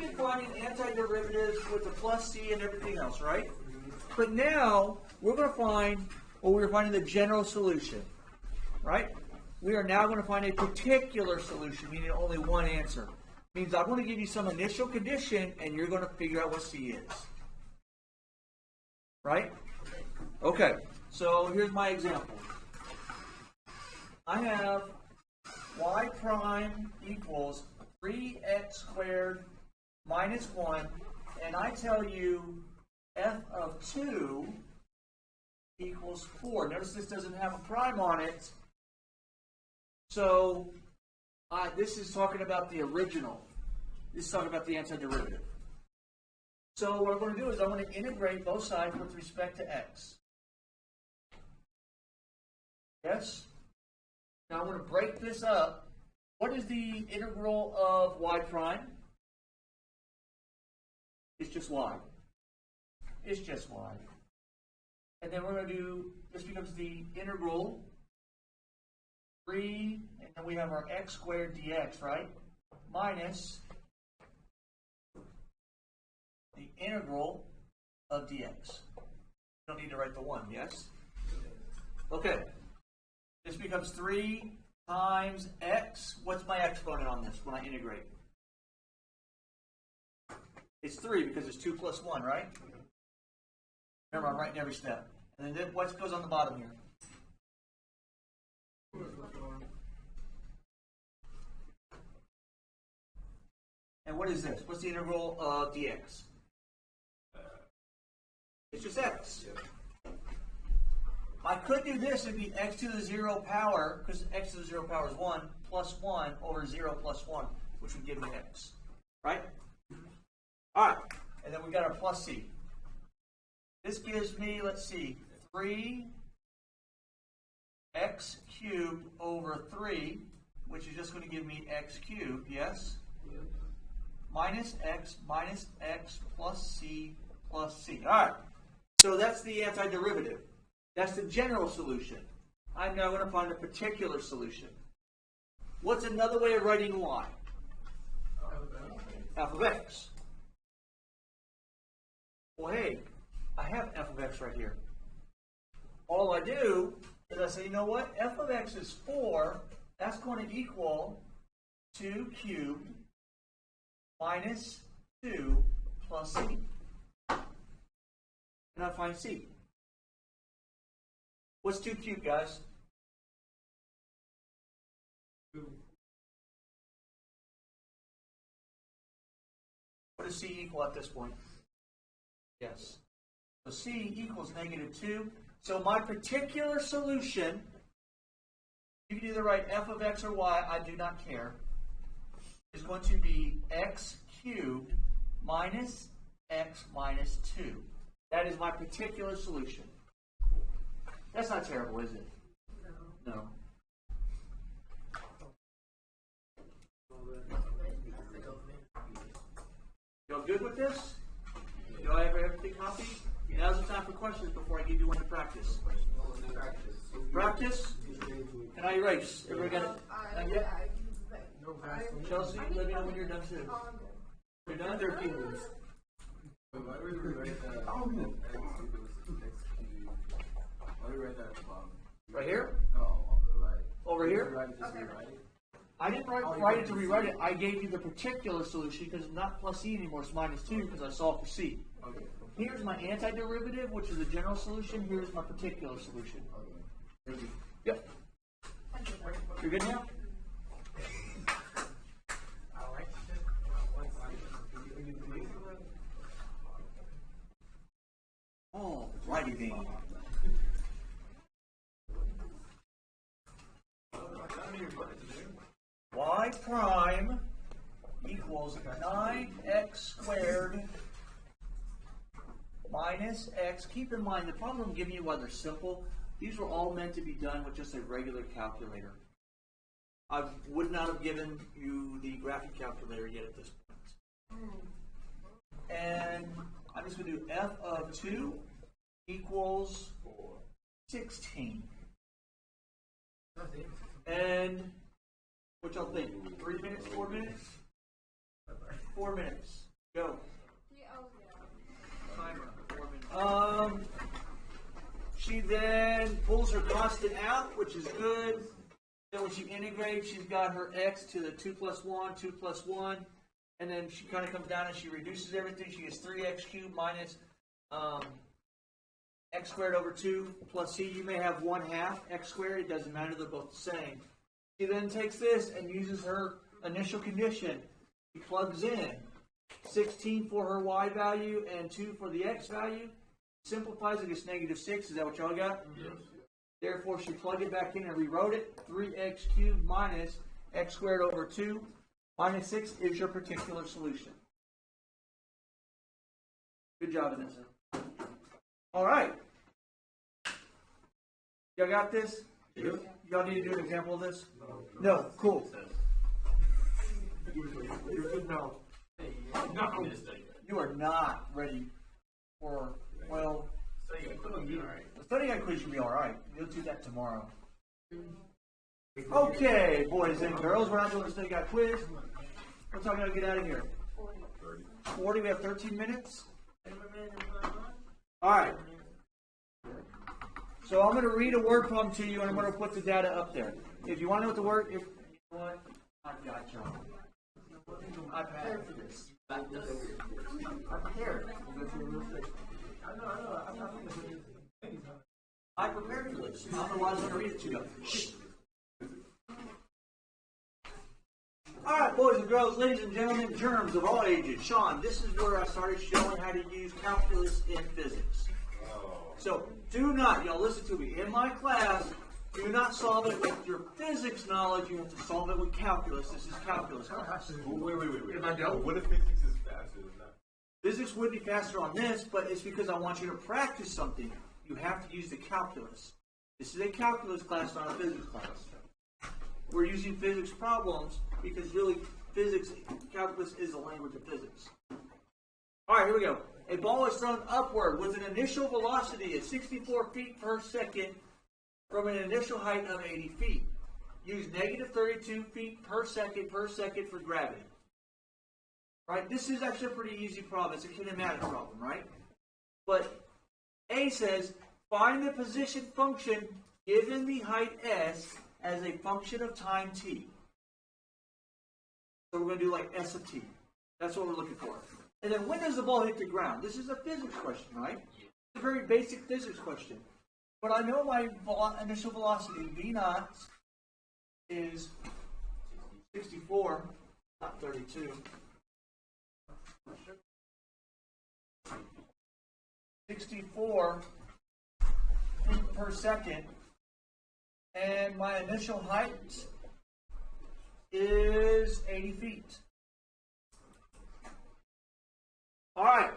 been finding antiderivatives with the plus c and everything else, right? But now we're going to find, well, we're finding the general solution, right? We are now going to find a particular solution, meaning only one answer. Means I'm going to give you some initial condition, and you're going to figure out what c is. Right? Okay, so here's my example. I have y prime equals 3x squared minus 1, and I tell you f of 2 equals 4. Notice this doesn't have a prime on it. So this is talking about the original. This is talking about the antiderivative. So what I'm going to do is I'm going to integrate both sides with respect to x. Yes? Now I'm going to break this up. What is the integral of y prime? It's just y. It's just y. And then we're going to do, this becomes the integral 3, and then we have our x squared dx, right? Minus the integral of dx. You don't need to write the 1, yes? Okay. This becomes 3 times x. What's my exponent on this when I integrate? It's 3 because it's 2 plus 1, right? Remember, I'm writing every step. And then what goes on the bottom here? And what is this? What's the integral of dx? It's just x. I could do this and be x to the 0 power, because x to the 0 power is 1, plus 1 over 0 plus 1, which would give me x. Right? Alright, and then we got our plus c. This gives me, let's see, 3x cubed over 3, which is just going to give me x cubed, yes? Minus x plus c plus c. Alright, so that's the antiderivative. That's the general solution. I'm now going to find a particular solution. What's another way of writing y? F of x. Well, hey, I have f of x right here. All I do is I say, you know what? F of x is 4. That's going to equal 2 cubed minus 2 plus c. And I find c. What's 2 cubed, guys? 2. What does c equal at this point? Yes. So c equals -2. So my particular solution, you can either write f of x or y, I do not care, is going to be x cubed minus x minus 2. That is my particular solution. That's not terrible, is it? No. Y'all good with this? Y'all have everything copied? Now's the time for questions before I give you one to practice. Practice? Can I erase? Everybody got it? Not yet? Chelsea, let me know when you're done too. You're done? 13 minutes. Right here? Over here? I didn't write it to rewrite it. I gave you the particular solution because it's not plus c anymore. It's -2 because I solved for c. Okay. Here's my antiderivative, which is the general solution. Here's my particular solution. Okay. Yep. You're good now? Oh, righty then. Y prime equals 9x squared minus x. Keep in mind, the problem I'm giving you, while they're simple, these were all meant to be done with just a regular calculator. I would not have given you the graphic calculator yet at this point. And I'm just going to do f of 2 equals 16. And what y'all think? 3 minutes, 4 minutes? 4 minutes. Go. Timer. 4 minutes. She then pulls her constant out, which is good. Then when she integrates, she's got her x to the 2 plus 1, 2 plus 1. And then she kind of comes down and she reduces everything. She gets 3x cubed minus x squared over 2 plus c. You may have 1/2 x squared. It doesn't matter. They're both the same. She then takes this and uses her initial condition. She plugs in 16 for her y value and 2 for the x value. Simplifies it, it's -6. Is that what y'all got? Yes. Therefore, she plugged it back in and rewrote it. 3x cubed minus x squared over 2 minus 6 is your particular solution. Good job, Vanessa. All right. Y'all got this? Yes. Y'all need to do an example of this? No. Cool. You're good now. No. You are not ready for, well, the study guide quiz should be all right. You'll do that tomorrow. Okay, boys and girls, we're not doing the study guide quiz. We're talking about get out of here. 40. We have 13 minutes. All right. So I'm going to read a word problem to you, and I'm going to put the data up there. If you want to know what the word, you know what? I've got you. I prepared for this. I prepared. I prepared for this. Otherwise, I'm going to read it to you. All right, boys and girls, ladies and gentlemen, germs of all ages. Sean, this is where I started showing how to use calculus in physics. So do not, y'all listen to me, in my class, do not solve it with your physics knowledge. You have to solve it with calculus. This is calculus. Wait. Am I done? What if physics is faster than that? Physics would be faster on this, but it's because I want you to practice something. You have to use the calculus. This is a calculus class, not a physics class. We're using physics problems because really physics, calculus is the language of physics. All right, here we go. A ball is thrown upward with an initial velocity of 64 feet per second from an initial height of 80 feet. Use -32 feet per second for gravity. Right? This is actually a pretty easy problem. It's a kinematic problem, right? But A says, find the position function given the height s as a function of time t. So we're going to do like s of t. That's what we're looking for. And then when does the ball hit the ground? This is a physics question, right? It's a very basic physics question. But I know my initial velocity, v naught, is 64, not 32. 64 feet per second. And my initial height is 80 feet. All right.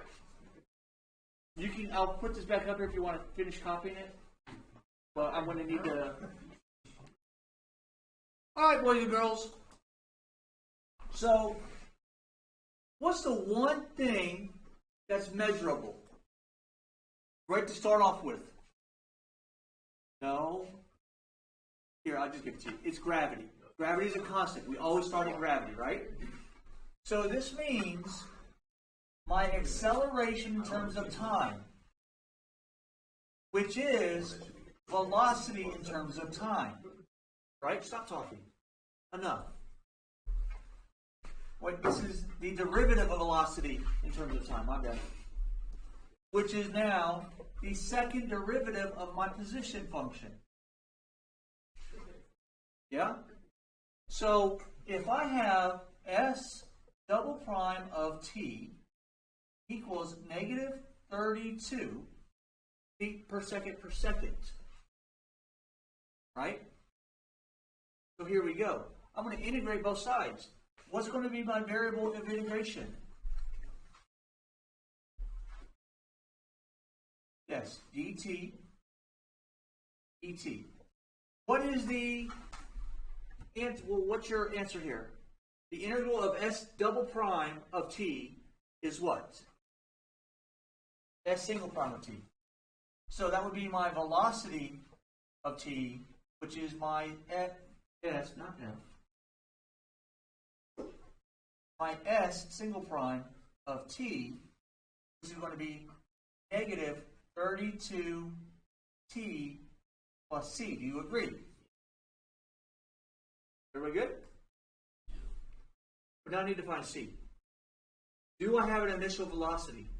You can. I'll put this back up here if you want to finish copying it. But I'm going to need to. All right, boys and girls. So, what's the one thing that's measurable? Right to start off with. No. Here, I'll just give it to you. It's gravity. Gravity is a constant. We always start in gravity, right? So this means my acceleration in terms of time, which is velocity in terms of time. Right? Stop talking. Enough. Wait, this is the derivative of velocity in terms of time. My bad. Which is now the second derivative of my position function. Yeah? So if I have s double prime of t equals -32 feet per second, right? So here we go. I'm going to integrate both sides. What's going to be my variable of integration? Yes, dt, et. What is the answer? Well, what's your answer here? The integral of s double prime of t is what? S single prime of t. So that would be my velocity of t, which is my s, not f. My s single prime of t, this is going to be negative 32t plus c. Do you agree? Everybody good? We now need to find c. Do I have an initial velocity?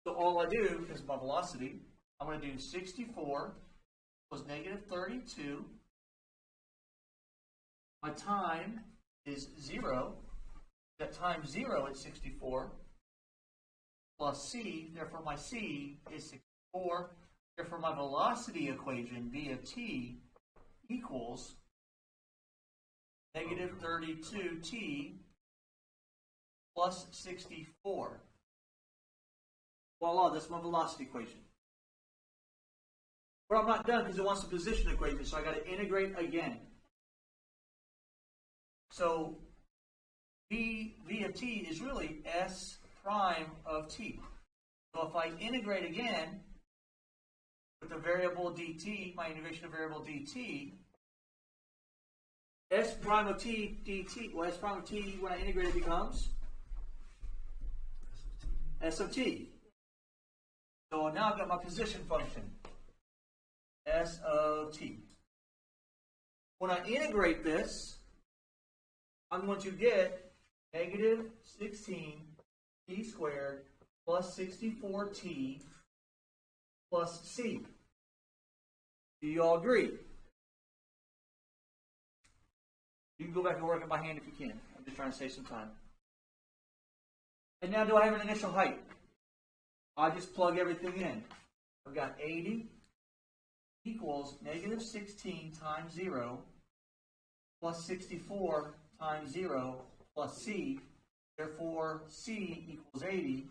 So all I do is my velocity. I'm going to do 64 plus negative 32. My time is 0. That times 0 is 64 plus c. Therefore, my c is 64. Therefore, my velocity equation, v of t, equals negative 32t plus 64. Voila, that's my velocity equation. But I'm not done because it wants the position equation, so I got to integrate again. So v of t is really s prime of t. So if I integrate again with the variable dt, my integration of variable dt, s prime of t dt, well, s prime of t when I integrate it becomes s of t. So now I've got my position function, s of t. When I integrate this, I'm going to get negative 16 t squared plus 64t plus c. Do you all agree? You can go back and work it by hand if you can. I'm just trying to save some time. And now do I have an initial height? I just plug everything in. I've got 80 equals negative 16 times 0 plus 64 times 0 plus c. Therefore, c equals 80.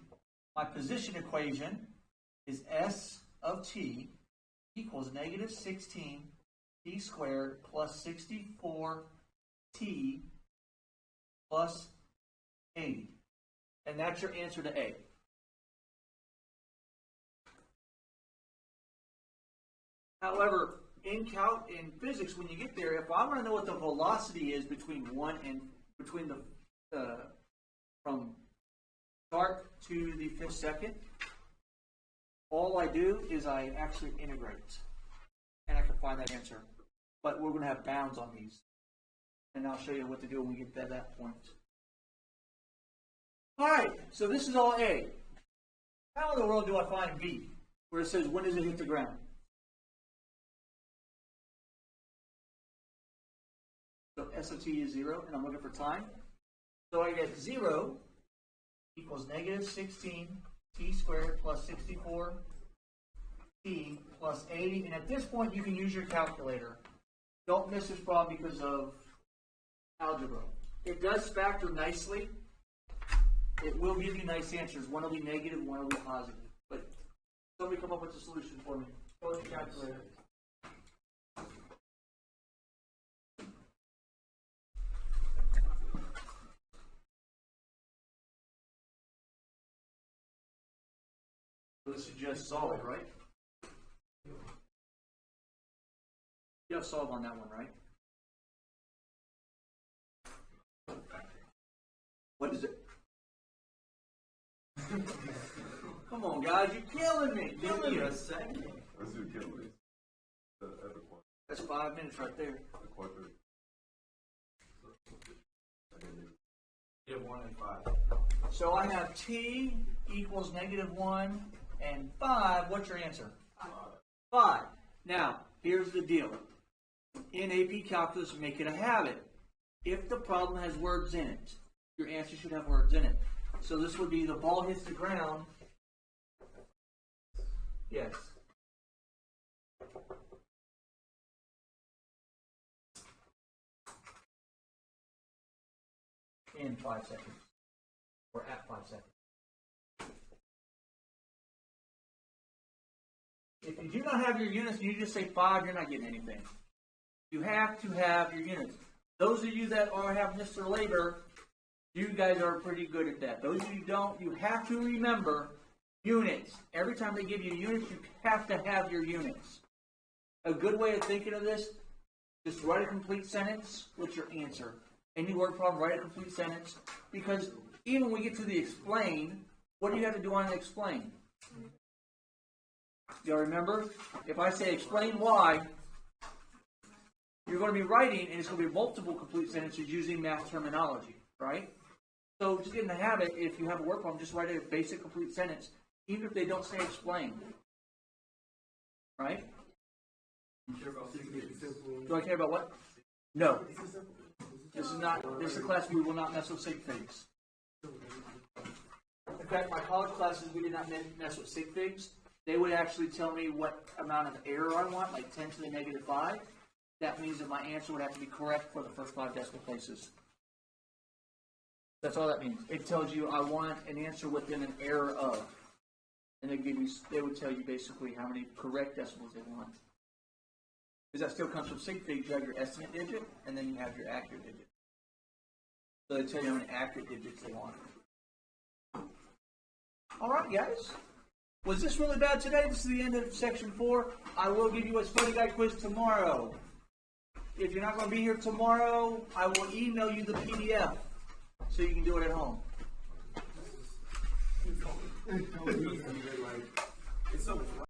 My position equation is s of t equals negative 16 t squared plus 64 t plus 80. And that's your answer to A. However, in physics, when you get there, if I want to know what the velocity is between from start to the 5th second, all I do is I actually integrate, and I can find that answer. But we're going to have bounds on these, and I'll show you what to do when we get to that point. All right, so this is all A. How in the world do I find B, where it says when does it hit the ground? So S of t is 0, and I'm looking for time. So I get 0 equals negative 16 t squared plus 64 t plus 80. And at this point, you can use your calculator. Don't miss this problem because of algebra. It does factor nicely. It will give you nice answers. One will be negative, one will be positive. But somebody come up with a solution for me. Go with the calculator. This is just solve, right? You have solve on that one, right? What is it? Come on, guys, you're killing me. Give me a second. Let's do killing. That's 5 minutes right there. You have 1 and 5. So I have t equals negative 1 and 5. What's your answer? 5. Now, here's the deal. In AP Calculus, make it a habit. If the problem has words in it, your answer should have words in it. So this would be the ball hits the ground. Yes. In 5 seconds. Or at 5 seconds. If you do not have your units, you just say 5, you're not getting anything. You have to have your units. Those of you that have Mr. Labor, you guys are pretty good at that. Those of you who don't, you have to remember units. Every time they give you units, you have to have your units. A good way of thinking of this, just write a complete sentence with your answer. Any word problem, write a complete sentence. Because even when we get to the explain, what do you have to do on an explain? Y'all remember? If I say explain why, you're going to be writing, and it's going to be multiple complete sentences using math terminology, right? So just get in the habit, if you have a word problem, just write a basic complete sentence, even if they don't say explain. Right? Do I care about what? No. This is a class we will not mess with sig figs. In fact, my college classes, we did not mess with sig figs. They would actually tell me what amount of error I want, like 10 to the negative 5. That means that my answer would have to be correct for the first 5 decimal places. That's all that means. It tells you I want an answer within an error of. And they would tell you basically how many correct decimals they want. Because that still comes from sig figs. You have your estimate digit, and then you have your accurate digit. So they tell you how many accurate digits they want. All right, guys. Was this really bad today? This is the end of section 4. I will give you a study guide quiz tomorrow. If you're not going to be here tomorrow, I will email you the PDF so you can do it at home.